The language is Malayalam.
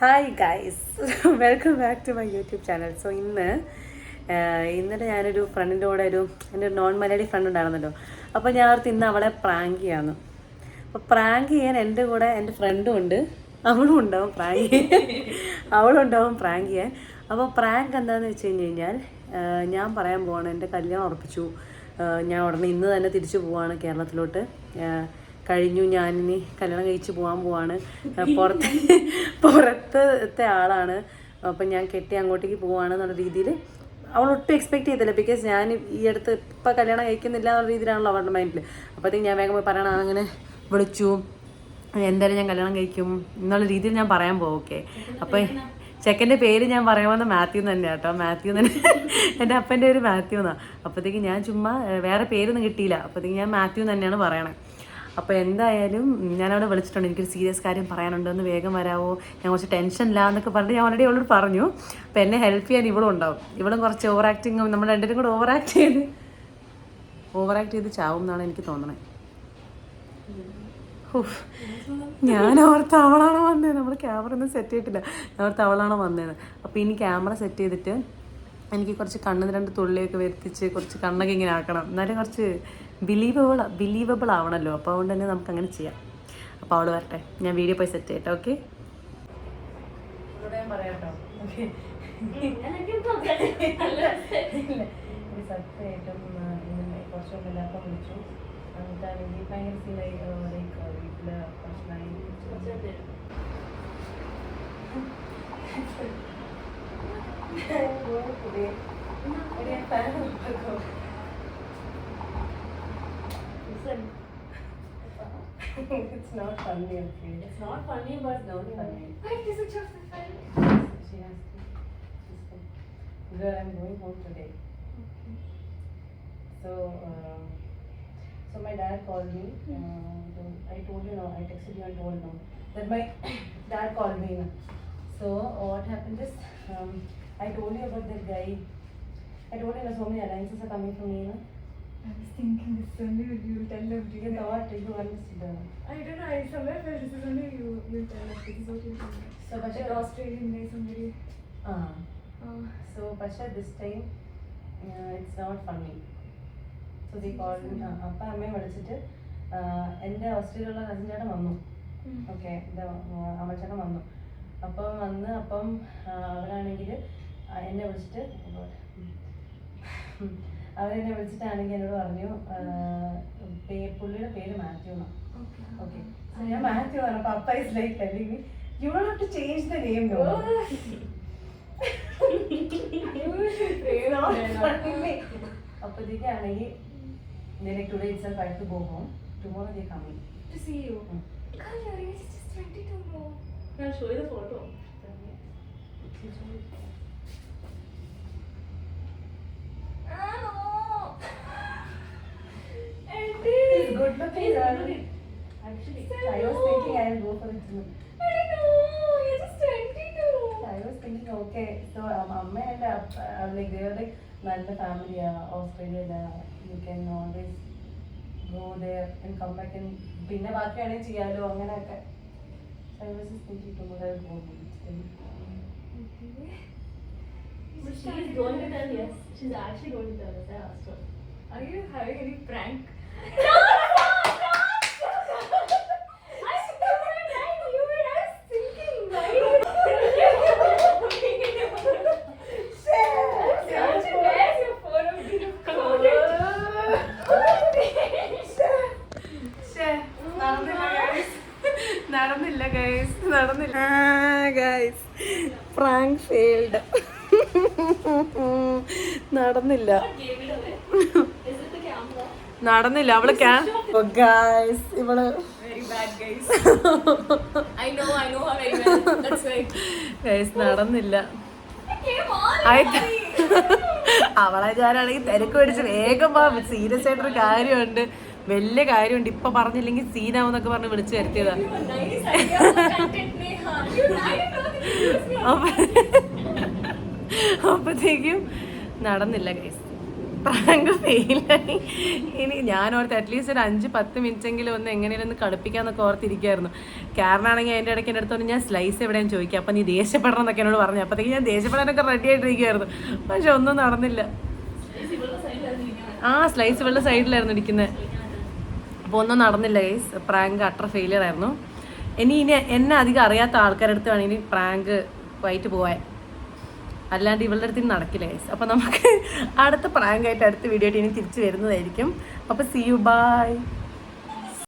Hi guys, welcome back to my YouTube channel. So ഇന്നലെ ഞാനൊരു ഫ്രണ്ടിൻ്റെ കൂടെ എൻ്റെ നോൺ മലയാളി ഫ്രണ്ട് ഉണ്ടായിരുന്നല്ലോ. അപ്പോൾ ഞാൻ ഓർത്ത് ഇന്ന് അവളെ പ്രാങ്ക് ചെയ്യാമെന്ന്. അപ്പോൾ പ്രാങ്ക് ചെയ്യാൻ എൻ്റെ കൂടെ എൻ്റെ ഫ്രണ്ടും ഉണ്ട്, അവളും ഉണ്ടാവും പ്രാങ്ക് ചെയ്യാൻ. അപ്പോൾ പ്രാങ്ക് എന്താണെന്ന് വെച്ച് കഴിഞ്ഞാൽ ഞാൻ പറയാൻ പോവാണ്, എൻ്റെ കല്യാണം ഉറപ്പിച്ചു. ഞാൻ ഉടനെ ഇന്ന് തന്നെ തിരിച്ചു പോവാണ് കേരളത്തിലോട്ട്. കഴിഞ്ഞു, ഞാനിനി കല്യാണം കഴിച്ച് പോകാൻ പോവാണ്. പുറത്തെ ആളാണ്. അപ്പം ഞാൻ കെട്ടി അങ്ങോട്ടേക്ക് പോവാണെന്നുള്ള രീതിയിൽ അവൾ ഒട്ടും എക്സ്പെക്ട് ചെയ്തില്ല. ബിക്കോസ് ഞാൻ ഈ അടുത്ത് ഇപ്പം കല്യാണം കഴിക്കുന്നില്ല എന്നുള്ള രീതിയിലാണല്ലോ അവളുടെ മൈൻഡിൽ. അപ്പോഴത്തേക്ക് ഞാൻ വേഗം പോയി പറയണം, അങ്ങനെ വിളിച്ചു, എന്തായാലും ഞാൻ കല്യാണം കഴിക്കും എന്നുള്ള രീതിയിൽ ഞാൻ പറയാൻ പോകും. ഓക്കെ, അപ്പോൾ ചെക്കൻ്റെ പേര് ഞാൻ പറയാമെന്ന് മാത്യു തന്നെ കേട്ടോ. മാത്യു തന്നെ, എൻ്റെ അപ്പൻ്റെ പേര് മാത്യു എന്നാണ്. അപ്പോഴത്തേക്ക് ഞാൻ ചുമ്മാ വേറെ പേരൊന്നും കിട്ടിയില്ല. അപ്പോഴത്തേക്ക് ഞാൻ മാത്യു തന്നെയാണ് പറയണേ. അപ്പോൾ എന്തായാലും ഞാനവിടെ വിളിച്ചിട്ടുണ്ട്, എനിക്കൊരു സീരിയസ് കാര്യം പറയാനുണ്ട്, ഒന്ന് വേഗം വരാമോ, ഞാൻ കുറച്ച് ടെൻഷനില്ല എന്നൊക്കെ പറഞ്ഞിട്ട് ഞാൻ ഓൾറെഡി അവളോട് പറഞ്ഞു. അപ്പോൾ എന്നെ ഹെൽപ്പ് ചെയ്യാൻ ഇവളും ഉണ്ടാവും. ഇവളും കുറച്ച് ഓവർ ആക്ടിങ്, നമ്മൾ രണ്ടുപേരും കൂടെ ഓവർ ആക്ട് ചെയ്ത് ചാവും എന്നാണ് എനിക്ക് തോന്നണത്. ഞാൻ ഓർത്ത് അവളാണോ വന്നത്, നമ്മൾ ക്യാമറ ഒന്നും സെറ്റ് ചെയ്തിട്ടില്ല, ഞാൻ ഓർത്ത് അവളാണോ വന്നത്. അപ്പോൾ ഇനി ക്യാമറ സെറ്റ് ചെയ്തിട്ട് എനിക്ക് കുറച്ച് കണ്ണിന് 2 തുള്ളിയൊക്കെ വരുത്തിച്ച് കുറച്ച് കണ്ണൊക്കെ ഇങ്ങനെ ആക്കണം, എന്നാലും കുറച്ച് ബിലീവബിൾ ആവണമല്ലോ. അപ്പോൾ അതുകൊണ്ട് തന്നെ നമുക്ക് അങ്ങനെ ചെയ്യാം. അപ്പോൾ അവൾ വരട്ടെ, ഞാൻ വീഡിയോ പോയി സെറ്റ് ചെയ്യട്ടെ. ഓക്കെ, ഞാൻ പറയാട്ടോ. ഓക്കെ, സത്യമായിട്ടും കുറച്ച് മുമ്പ് എല്ലാവർക്കും വിളിച്ചു. എന്നിട്ടാണെങ്കിൽ ഭയങ്കര സീനായി, വീട്ടിൽ പ്രശ്നമായി. It's not funny, okay? It's not funny, but don't funny. Why is it just funny? She has to. Girl, I'm going home today. Okay. So my dad called me. I told you, no, I texted you and told no that my dad called me. So what happened is, I told you about that guy. I told you so many alliances are coming from me. I was thinking this only you will tell everything. You thought you understood. I don't know. I somewhere felt this is only you will tell us. This is what you think. So, but like Australian guy, somebody. So, Pasha, this time it's not funny. So they called me. Appa amme valichittu ende ഓസ്ട്രേലിയയിലുള്ള കസിൻ ചേട്ടൻ വന്നു. ഓക്കെ, അമ്മച്ചേട്ടൻ വന്നു. അപ്പം അവരാണെങ്കിൽ എന്നെ വിളിച്ചിട്ട് വിളിച്ചിട്ടാണെങ്കിൽ എന്നോട് പറഞ്ഞു, പുള്ളിയുടെ പേര് മാത്യു എന്നാണ്. ഓക്കെ, ഞാൻ മാത്യു പറഞ്ഞു. അപ്പോൾ അപ്പ is like telling me, you don't have to change the name. അപ്പോഴത്തേക്കാണെങ്കിൽ today itself I have to go home. Tomorrow they coming to see you. God, your age is just 22 more. I'll show you the photo. He's good looking. Actually, I was thinking I'll go for it too. I don't know. You're just 22. I was thinking, okay, so Amma and like they are like നല്ല ഫാമിലിയാ ഓസ്ട്രേലിയയില. You can always go there and come back and പിന്നെ ബാക്കിയാണെങ്കിൽ ചെയ്യാലോ അങ്ങനെയൊക്കെ. So I was just thinking tomorrow I'll go home. But she's going to tell yes. She's actually going to tell us. I asked her. Are you having any prank? No! I was thinking, right? Where's your phone? നടന്നില്ല ഗൈസ്, പ്രാങ്ക് ഫെയിൽഡ്. നടന്നില്ല. അവള് ഗൈസ്, ഇവള് Very bad, guys. I know her very well. That's right. Guys നടന്നില്ല. Come on. അവളെ ഞാനാണെങ്കിൽ തിരക്ക് പിടിച്ച് വേഗം സീരിയസ് ആയിട്ടൊരു കാര്യമുണ്ട്, വലിയ കാര്യമുണ്ട്, ഇപ്പൊ പറഞ്ഞില്ലെങ്കിൽ സീനാവെന്നൊക്കെ പറഞ്ഞ് വിളിച്ചു വരുത്തിയതാ. Nice idea for content, Neha. I didn't know that you use me. അപ്പത്തേക്കും നടന്നില്ല ഗൈസ്. പ്രാങ്ക് ഫെയിലായി. ഇനി ഞാനോർത്ത് അറ്റ്ലീസ്റ്റ് ഒരു 5-10 മിനിറ്റെങ്കിലും ഒന്ന് എങ്ങനെയും ഒന്ന് കളിപ്പിക്കാന്നൊക്കെ ഓർത്തിരിക്കുമായിരുന്നു. കാരണമാണെങ്കിൽ അതിൻ്റെ ഇടയ്ക്ക് എൻ്റെ അടുത്ത് പറഞ്ഞ് ഞാൻ സ്ലൈസ് എവിടെയും ചോദിക്കാം, അപ്പം നീ ദേഷ്യപ്പെടണം എന്നൊക്കെ എന്നോട് പറഞ്ഞു. അപ്പോഴത്തേക്ക് ഞാൻ ദേഷ്യപ്പെടാനൊക്കെ റെഡി ആയിട്ടിരിക്കുമായിരുന്നു. പക്ഷെ ഒന്നും നടന്നില്ല. ആ സ്ലൈസ് ഇവളുടെ സൈഡിലായിരുന്നു ഇരിക്കുന്നത്. അപ്പോൾ ഒന്നും നടന്നില്ല ഗൈസ്. പ്രാങ്ക് അട്ടർ ഫെയിലിയർ ആയിരുന്നു. ഇനി എന്നെ അധികം അറിയാത്ത ആൾക്കാരുടെ അടുത്ത് വേണമെങ്കിൽ പ്രാങ്ക് ആയിട്ട് പോവാൻ, അല്ലാണ്ട് ഇവളുടെ അടുത്ത് നടക്കില്ല ഗൈസ്. അപ്പോൾ നമുക്ക് അടുത്ത പ്രാങ്കായിട്ട് അടുത്ത വീഡിയോ ആയിട്ട് ഇനി തിരിച്ച് വരുന്നതായിരിക്കും. അപ്പോൾ സീ യു, ബൈ.